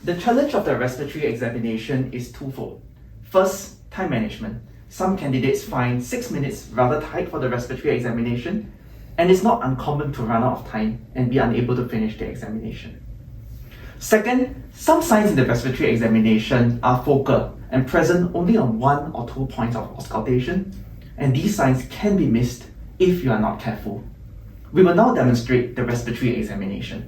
The challenge of the respiratory examination is twofold. First, time management. Some candidates find 6 minutes rather tight for the respiratory examination, and it's not uncommon to run out of time and be unable to finish the examination. Second, some signs in the respiratory examination are focal and present only on 1 or 2 points of auscultation, and these signs can be missed if you are not careful. We will now demonstrate the respiratory examination.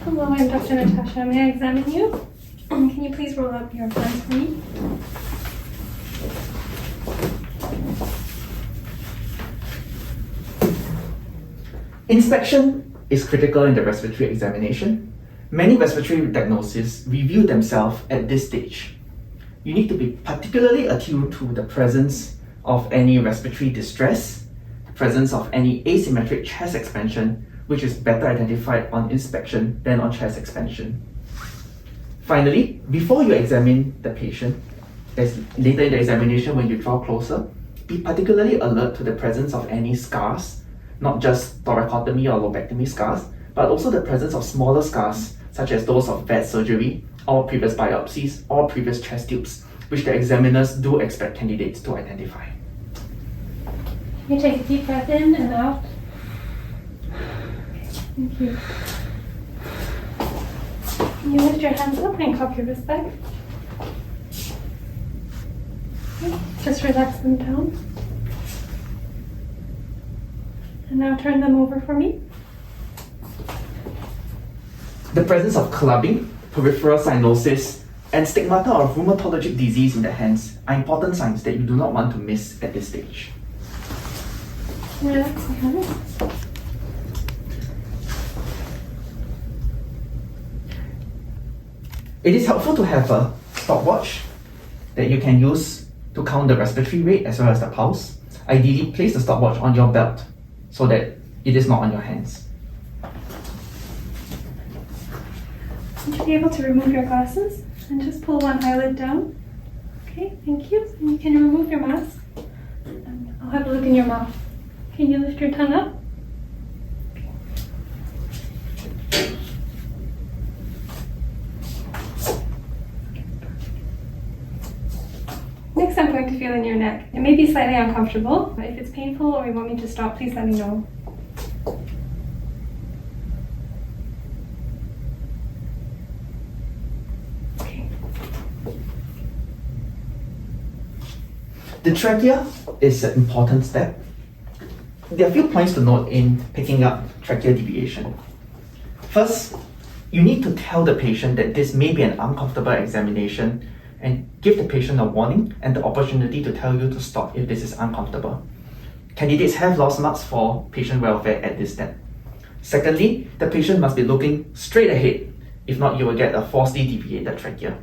Hello, I'm Dr. Natasha. May I examine you? Can you please roll up your hands for me? Inspection is critical in the respiratory examination. Many respiratory diagnoses review themselves at this stage. You need to be particularly attuned to the presence of any respiratory distress, the presence of any asymmetric chest expansion, which is better identified on inspection than on chest expansion. Finally, before you examine the patient, later in the examination when you draw closer, be particularly alert to the presence of any scars, not just thoracotomy or lobectomy scars, but also the presence of smaller scars, such as those of VAD surgery, or previous biopsies, or previous chest tubes, which the examiners do expect candidates to identify. Can you take a deep breath in and out? Thank you. Can you lift your hands up and cup your wrist back? Okay. Just relax them down. And now turn them over for me. The presence of clubbing, peripheral cyanosis, and stigmata of rheumatologic disease in the hands are important signs that you do not want to miss at this stage. Relax your hands. It is helpful to have a stopwatch that you can use to count the respiratory rate as well as the pulse. Ideally, place the stopwatch on your belt so that it is not on your hands. Would you be able to remove your glasses and just pull one eyelid down? Okay, thank you. And you can remove your mask. And I'll have a look in your mouth. Can you lift your tongue up? Next, I'm going to feel in your neck. It may be slightly uncomfortable, but if it's painful or you want me to stop, please let me know. Okay. The trachea is an important step. There are a few points to note in picking up trachea deviation. First, you need to tell the patient that this may be an uncomfortable examination and give the patient a warning and the opportunity to tell you to stop if this is uncomfortable. Candidates have lost marks for patient welfare at this step. Secondly, the patient must be looking straight ahead. If not, you will get a falsely deviated trachea.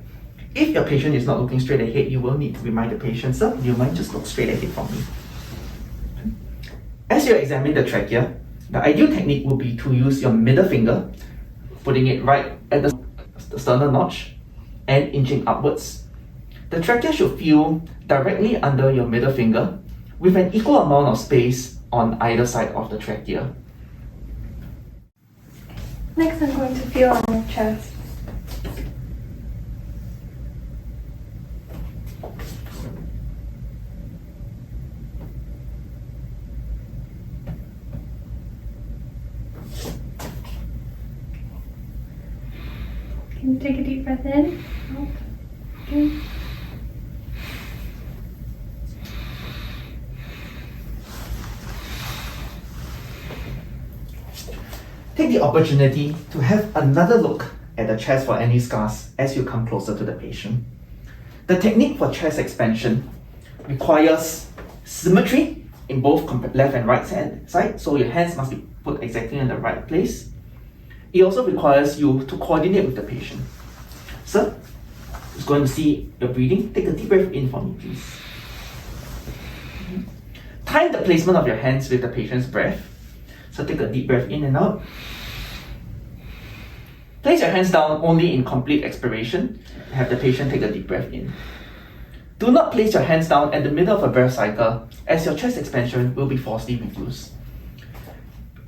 If your patient is not looking straight ahead, you will need to remind the patient, sir, do you mind just look straight ahead for me? As you examine the trachea, the ideal technique will be to use your middle finger, putting it right at the sternal notch and inching upwards. The trachea should feel directly under your middle finger with an equal amount of space on either side of the trachea. Next, I'm going to feel on your chest. Can you take a deep breath in? Out. In. Take the opportunity to have another look at the chest for any scars as you come closer to the patient. The technique for chest expansion requires symmetry in both left and right side, so your hands must be put exactly in the right place. It also requires you to coordinate with the patient. Sir, who's going to see your breathing, take a deep breath in for me, please. Time the placement of your hands with the patient's breath. So take a deep breath in and out. Place your hands down only in complete expiration. Have the patient take a deep breath in. Do not place your hands down at the middle of a breath cycle, as your chest expansion will be falsely reduced.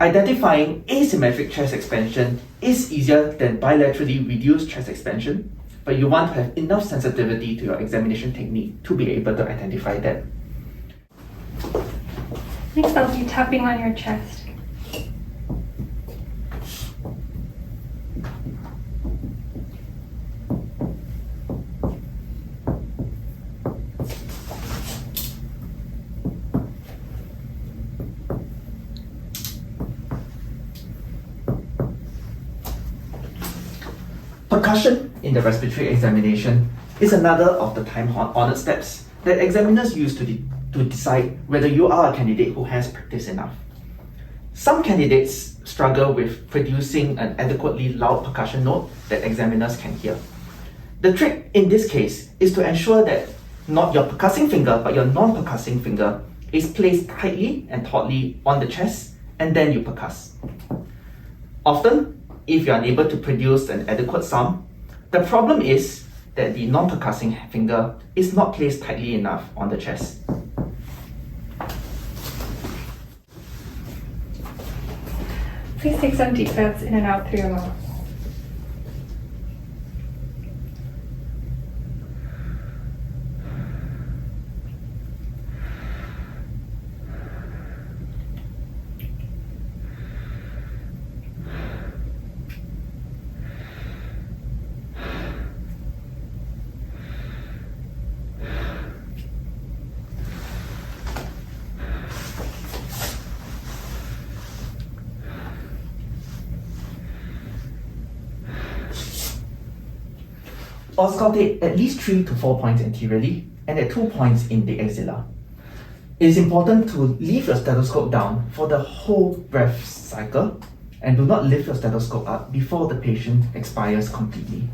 Identifying asymmetric chest expansion is easier than bilaterally reduced chest expansion, but you want to have enough sensitivity to your examination technique to be able to identify that. Next, I'll be tapping on your chest. Percussion in the respiratory examination is another of the time-honored steps that examiners use to decide whether you are a candidate who has practice enough. Some candidates struggle with producing an adequately loud percussion note that examiners can hear. The trick in this case is to ensure that not your percussing finger but your non-percussing finger is placed tightly and tautly on the chest, and then you percuss. Often, if you are unable to produce an adequate sound, the problem is that the non-percussing finger is not placed tightly enough on the chest. Please take some deep breaths in and out through your mouth. Auscultate at least 3 to 4 points anteriorly and at 2 points in the axilla. It is important to leave your stethoscope down for the whole breath cycle and do not lift your stethoscope up before the patient expires completely.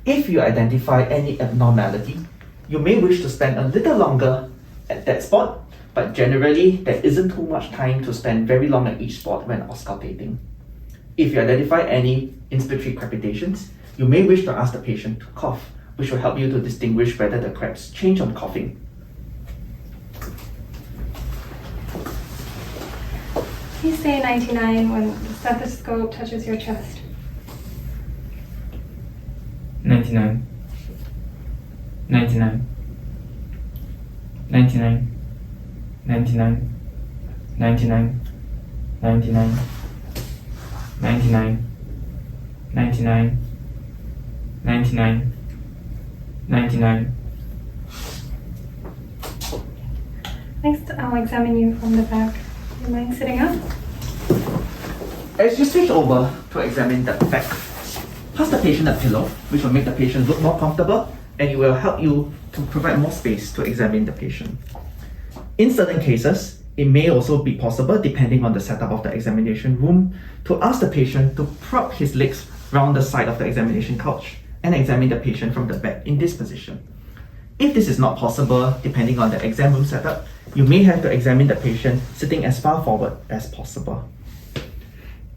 If you identify any abnormality, you may wish to spend a little longer at that spot, but generally there isn't too much time to spend very long at each spot when auscultating. If you identify any inspiratory crepitations, you may wish to ask the patient to cough, which will help you to distinguish whether the creps change on coughing. Please say 99 when the stethoscope touches your chest. 99, 99, 99, 99, 99, 99, 99, 99, 99, 99. Next, I'll examine you from the back. Do you mind sitting up? As you switch over to examine the back, pass the patient a pillow, which will make the patient look more comfortable, and it will help you to provide more space to examine the patient. In certain cases, it may also be possible, depending on the setup of the examination room, to ask the patient to prop his legs round the side of the examination couch and examine the patient from the back in this position. If this is not possible, depending on the exam room setup, you may have to examine the patient sitting as far forward as possible.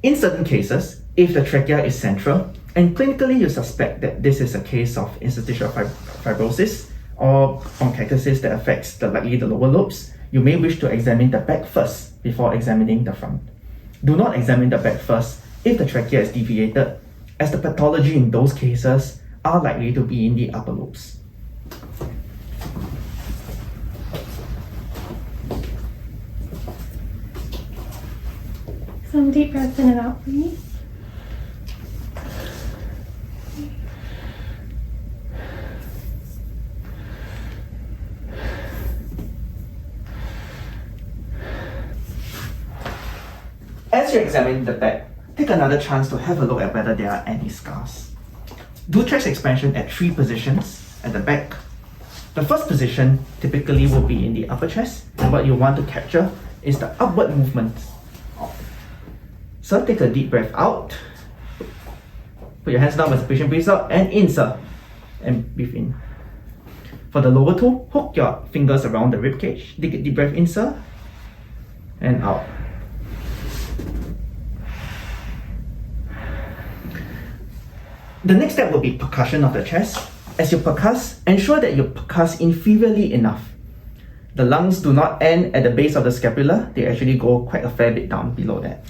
In certain cases, if the trachea is central, and clinically you suspect that this is a case of interstitial fibrosis or bronchiectasis that affects the lower lobes, you may wish to examine the back first before examining the front. Do not examine the back first if the trachea is deviated, as the pathology in those cases are likely to be in the upper lobes. Some deep breaths in and out for me. As you examine the back, take another chance to have a look at whether there are any scars. Do chest expansion at 3 positions at the back. The first position typically will be in the upper chest, and what you want to capture is the upward movement. So take a deep breath out. Put your hands down as the patient breathes out, and in, sir. And breathe in. For the lower two, hook your fingers around the rib cage. Take a deep breath in, sir. And out. The next step will be percussion of the chest. As you percuss, ensure that you percuss inferiorly enough. The lungs do not end at the base of the scapula, they actually go quite a fair bit down below that.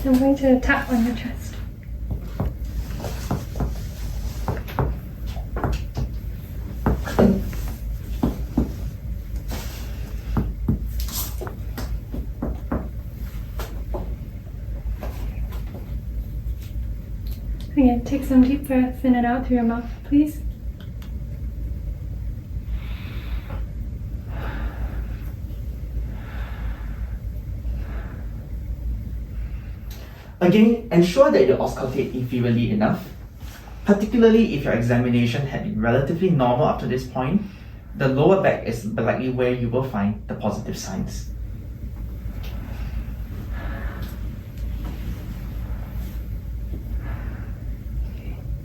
I'm going to tap on your chest. Again, take some deep breaths in and out through your mouth, please. Again, ensure that you auscultate inferiorly enough, particularly if your examination had been relatively normal up to this point. The lower back is likely where you will find the positive signs.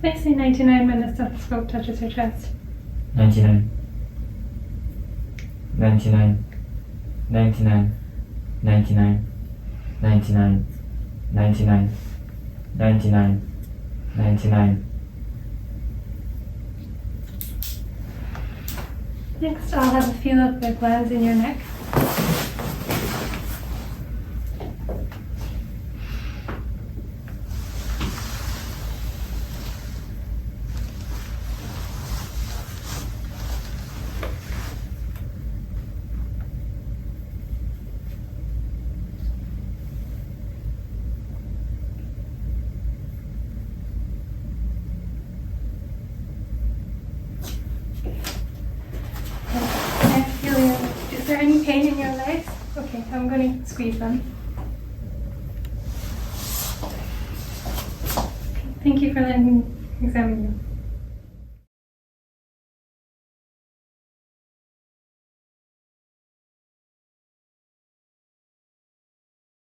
Let's say 99 when the stethoscope touches your chest. 99, 99, 99, 99, 99, 99, 99, 99. Next, I'll have a feel of the glands in your neck. Is there any pain in your legs? Okay, I'm going to squeeze them. Okay, thank you for letting me examine you.